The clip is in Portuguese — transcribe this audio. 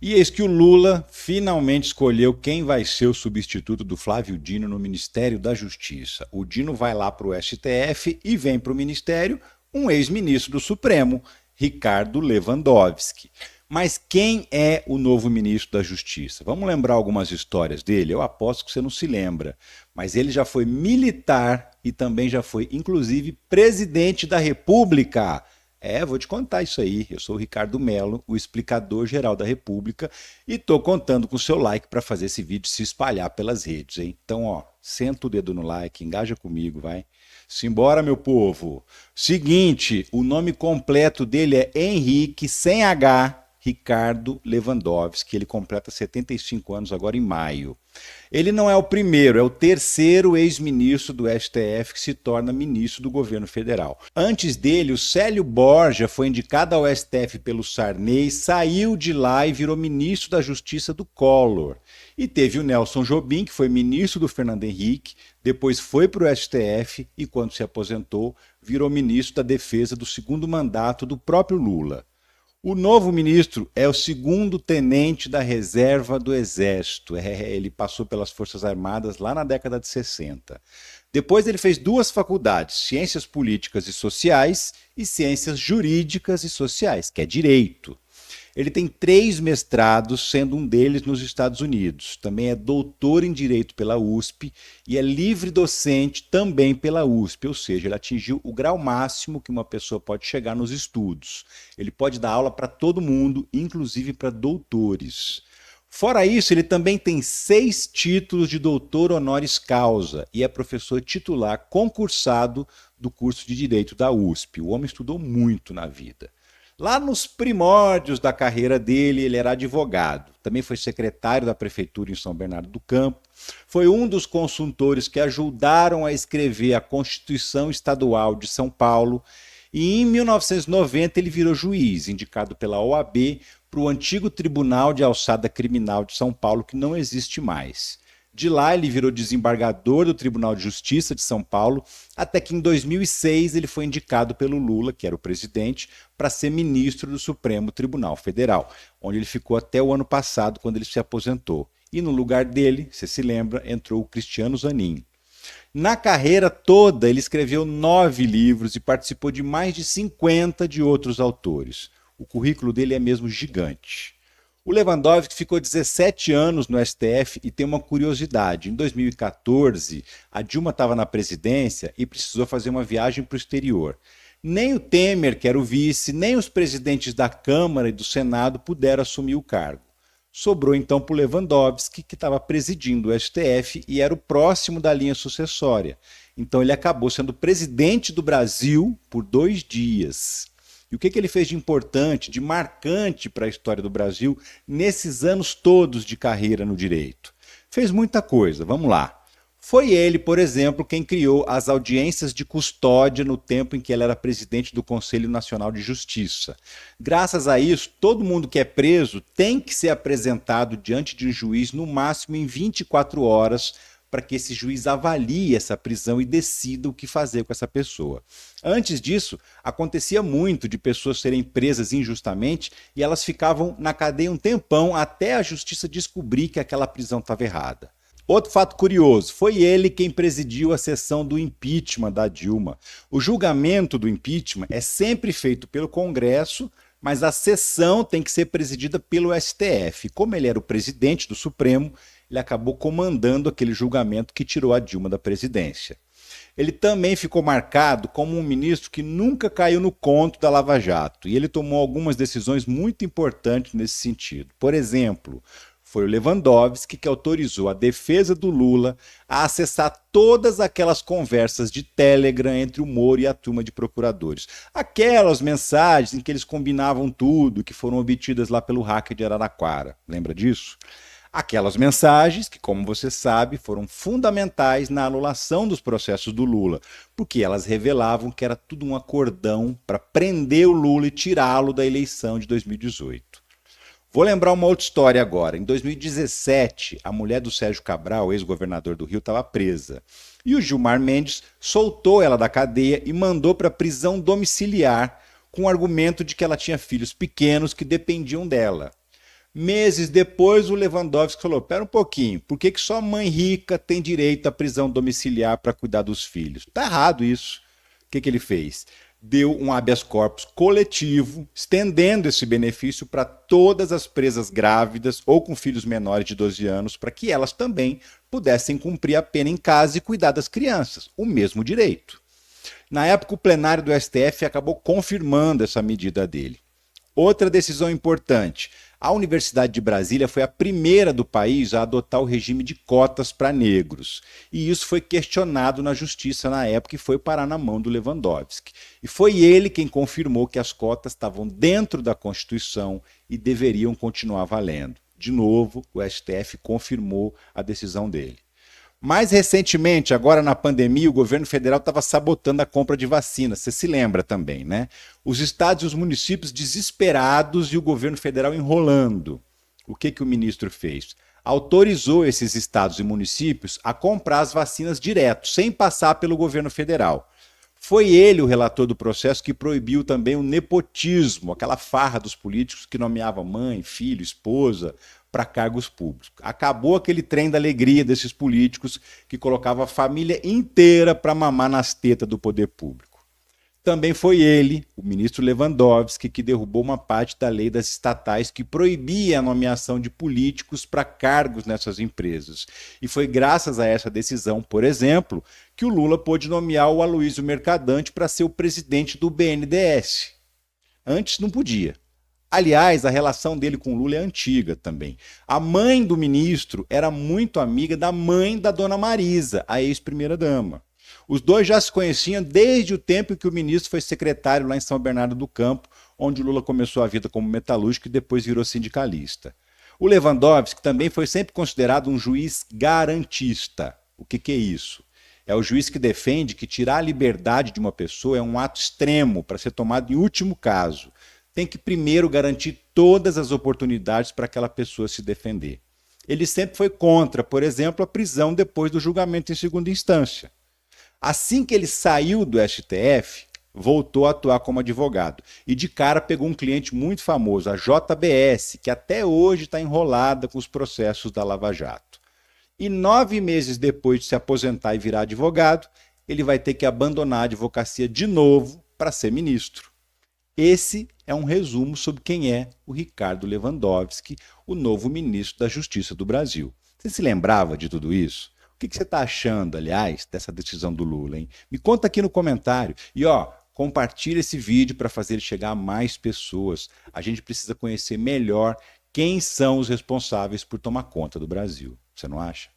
E eis que o Lula finalmente escolheu quem vai ser o substituto do Flávio Dino no Ministério da Justiça. O Dino vai lá para o STF e vem para o Ministério um ex-ministro do Supremo, Ricardo Lewandowski. Mas quem é o novo ministro da Justiça? Vamos lembrar algumas histórias dele? Eu aposto que você não se lembra. Mas ele já foi militar e também já foi, inclusive, presidente da República. Vou te contar isso aí. Eu sou o Ricardo Mello, o explicador geral da República, e tô contando com o seu like para fazer esse vídeo se espalhar pelas redes, hein? Então, senta o dedo no like, engaja comigo, vai. Simbora, meu povo. Seguinte, o nome completo dele é Henrique, sem H, Ricardo Lewandowski. Ele completa 75 anos agora em maio. Ele não é o primeiro, é o terceiro ex-ministro do STF que se torna ministro do governo federal. Antes dele, o Célio Borja foi indicado ao STF pelo Sarney, saiu de lá e virou ministro da Justiça do Collor. E teve o Nelson Jobim, que foi ministro do Fernando Henrique, depois foi para o STF e, quando se aposentou, virou ministro da Defesa do segundo mandato do próprio Lula. O novo ministro é o segundo tenente da reserva do Exército. Ele passou pelas Forças Armadas lá na década de 60. Depois ele fez duas faculdades, Ciências Políticas e Sociais e Ciências Jurídicas e Sociais, que é Direito. Ele tem 3 mestrados, sendo um deles nos Estados Unidos. Também é doutor em Direito pela USP e é livre docente também pela USP, ou seja, ele atingiu o grau máximo que uma pessoa pode chegar nos estudos. Ele pode dar aula para todo mundo, inclusive para doutores. Fora isso, ele também tem 6 títulos de doutor honoris causa e é professor titular concursado do curso de Direito da USP. O homem estudou muito na vida. Lá nos primórdios da carreira dele, ele era advogado. Também foi secretário da prefeitura em São Bernardo do Campo. Foi um dos consultores que ajudaram a escrever a Constituição Estadual de São Paulo. E em 1990 ele virou juiz, indicado pela OAB para o antigo Tribunal de Alçada Criminal de São Paulo, que não existe mais. De lá ele virou desembargador do Tribunal de Justiça de São Paulo, até que em 2006 ele foi indicado pelo Lula, que era o presidente, para ser ministro do Supremo Tribunal Federal, onde ele ficou até o ano passado, quando ele se aposentou. E no lugar dele, você se lembra, entrou o Cristiano Zanin. Na carreira toda, ele escreveu 9 livros e participou de mais de 50 de outros autores. O currículo dele é mesmo gigante. O Lewandowski ficou 17 anos no STF e tem uma curiosidade. Em 2014, a Dilma estava na presidência e precisou fazer uma viagem para o exterior. Nem o Temer, que era o vice, nem os presidentes da Câmara e do Senado puderam assumir o cargo. Sobrou então para o Lewandowski, que estava presidindo o STF e era o próximo da linha sucessória. Então ele acabou sendo presidente do Brasil por 2 dias. E o que ele fez de importante, de marcante para a história do Brasil nesses anos todos de carreira no direito? Fez muita coisa, vamos lá. Foi ele, por exemplo, quem criou as audiências de custódia no tempo em que ele era presidente do Conselho Nacional de Justiça. Graças a isso, todo mundo que é preso tem que ser apresentado diante de um juiz no máximo em 24 horas para que esse juiz avalie essa prisão e decida o que fazer com essa pessoa. Antes disso, acontecia muito de pessoas serem presas injustamente e elas ficavam na cadeia um tempão até a justiça descobrir que aquela prisão estava errada. Outro fato curioso, foi ele quem presidiu a sessão do impeachment da Dilma. O julgamento do impeachment é sempre feito pelo Congresso, mas a sessão tem que ser presidida pelo STF. Como ele era o presidente do Supremo, ele acabou comandando aquele julgamento que tirou a Dilma da presidência. Ele também ficou marcado como um ministro que nunca caiu no conto da Lava Jato, e ele tomou algumas decisões muito importantes nesse sentido. Por exemplo, foi o Lewandowski que autorizou a defesa do Lula a acessar todas aquelas conversas de Telegram entre o Moro e a turma de procuradores. Aquelas mensagens em que eles combinavam tudo, que foram obtidas lá pelo hacker de Araraquara. Lembra disso? Aquelas mensagens que, como você sabe, foram fundamentais na anulação dos processos do Lula, porque elas revelavam que era tudo um acordão para prender o Lula e tirá-lo da eleição de 2018. Vou lembrar uma outra história agora. Em 2017, a mulher do Sérgio Cabral, ex-governador do Rio, estava presa. E o Gilmar Mendes soltou ela da cadeia e mandou para a prisão domiciliar, com o argumento de que ela tinha filhos pequenos que dependiam dela. Meses depois, o Lewandowski falou: pera um pouquinho, por que só mãe rica tem direito à prisão domiciliar para cuidar dos filhos? Tá errado isso. O que ele fez? Deu um habeas corpus coletivo, estendendo esse benefício para todas as presas grávidas ou com filhos menores de 12 anos, para que elas também pudessem cumprir a pena em casa e cuidar das crianças. O mesmo direito. Na época, o plenário do STF acabou confirmando essa medida dele. Outra decisão importante: a Universidade de Brasília foi a primeira do país a adotar o regime de cotas para negros. E isso foi questionado na justiça na época e foi parar na mão do Lewandowski. E foi ele quem confirmou que as cotas estavam dentro da Constituição e deveriam continuar valendo. De novo, o STF confirmou a decisão dele. Mais recentemente, agora na pandemia, o governo federal estava sabotando a compra de vacinas. Você se lembra também, né? Os estados e os municípios desesperados e o governo federal enrolando. O que o ministro fez? Autorizou esses estados e municípios a comprar as vacinas direto, sem passar pelo governo federal. Foi ele o relator do processo que proibiu também o nepotismo, aquela farra dos políticos que nomeava mãe, filho, esposa para cargos públicos. Acabou aquele trem da alegria desses políticos que colocava a família inteira para mamar nas tetas do poder público. Também foi ele, o ministro Lewandowski, que derrubou uma parte da lei das estatais que proibia a nomeação de políticos para cargos nessas empresas. E foi graças a essa decisão, por exemplo, que o Lula pôde nomear o Aloysio Mercadante para ser o presidente do BNDES. Antes não podia. Aliás, a relação dele com o Lula é antiga também. A mãe do ministro era muito amiga da mãe da dona Marisa, a ex-primeira-dama. Os dois já se conheciam desde o tempo em que o ministro foi secretário lá em São Bernardo do Campo, onde o Lula começou a vida como metalúrgico e depois virou sindicalista. O Lewandowski também foi sempre considerado um juiz garantista. O que é isso? É o juiz que defende que tirar a liberdade de uma pessoa é um ato extremo para ser tomado em último caso. Tem que primeiro garantir todas as oportunidades para aquela pessoa se defender. Ele sempre foi contra, por exemplo, a prisão depois do julgamento em segunda instância. Assim que ele saiu do STF, voltou a atuar como advogado. E de cara pegou um cliente muito famoso, a JBS, que até hoje está enrolada com os processos da Lava Jato. E 9 meses depois de se aposentar e virar advogado, ele vai ter que abandonar a advocacia de novo para ser ministro. Esse é um resumo sobre quem é o Ricardo Lewandowski, o novo ministro da Justiça do Brasil. Você se lembrava de tudo isso? O que você está achando, aliás, dessa decisão do Lula, hein? Me conta aqui no comentário. E compartilha esse vídeo para fazer ele chegar a mais pessoas. A gente precisa conhecer melhor quem são os responsáveis por tomar conta do Brasil. Você não acha?